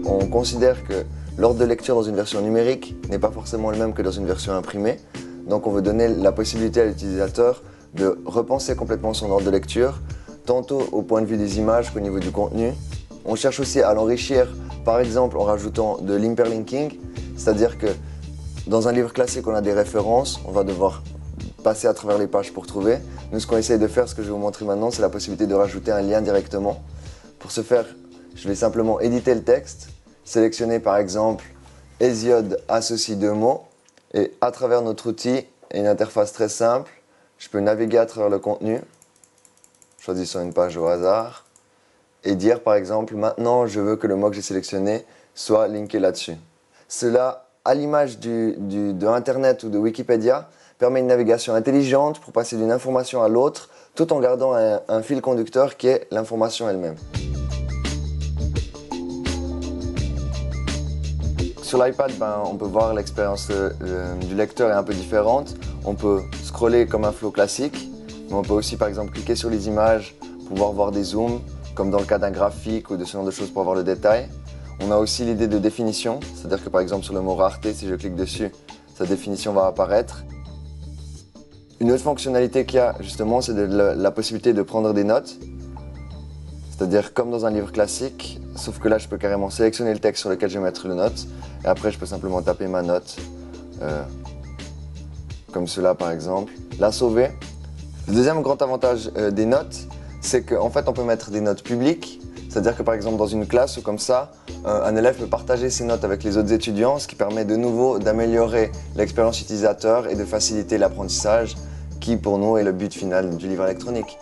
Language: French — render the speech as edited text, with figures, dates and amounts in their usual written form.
On considère que l'ordre de lecture dans une version numérique n'est pas forcément le même que dans une version imprimée. Donc on veut donner la possibilité à l'utilisateur de repenser complètement son ordre de lecture, tantôt au point de vue des images qu'au niveau du contenu. On cherche aussi à l'enrichir, par exemple en rajoutant de l'hyperlinking, c'est-à-dire que dans un livre classique, on a des références, on va devoir passer à travers les pages pour trouver. Nous, ce qu'on essaye de faire, ce que je vais vous montrer maintenant, c'est la possibilité de rajouter un lien directement. Pour ce faire, je vais simplement éditer le texte, sélectionner par exemple Hésiode associe deux mots, et à travers notre outil et une interface très simple, je peux naviguer à travers le contenu, choisissant une page au hasard, et dire par exemple, maintenant je veux que le mot que j'ai sélectionné soit linké là-dessus. Cela, à l'image de Internet ou de Wikipédia, permet une navigation intelligente pour passer d'une information à l'autre, tout en gardant un fil conducteur qui est l'information elle-même. Sur l'iPad, on peut voir l'expérience du lecteur est un peu différente. On peut scroller comme un flow classique, mais on peut aussi par exemple cliquer sur les images, pouvoir voir des zooms, comme dans le cas d'un graphique ou de ce genre de choses pour avoir le détail. On a aussi l'idée de définition, c'est-à-dire que par exemple sur le mot rareté, si je clique dessus, sa définition va apparaître. Une autre fonctionnalité qu'il y a justement, c'est la possibilité de prendre des notes. C'est-à-dire comme dans un livre classique, sauf que là je peux carrément sélectionner le texte sur lequel je vais mettre une note et après je peux simplement taper ma note, comme cela par exemple, la sauver. Le deuxième grand avantage des notes, c'est qu'en fait on peut mettre des notes publiques, c'est-à-dire que par exemple dans une classe ou comme ça, un élève peut partager ses notes avec les autres étudiants, ce qui permet de nouveau d'améliorer l'expérience utilisateur et de faciliter l'apprentissage, qui pour nous est le but final du livre électronique.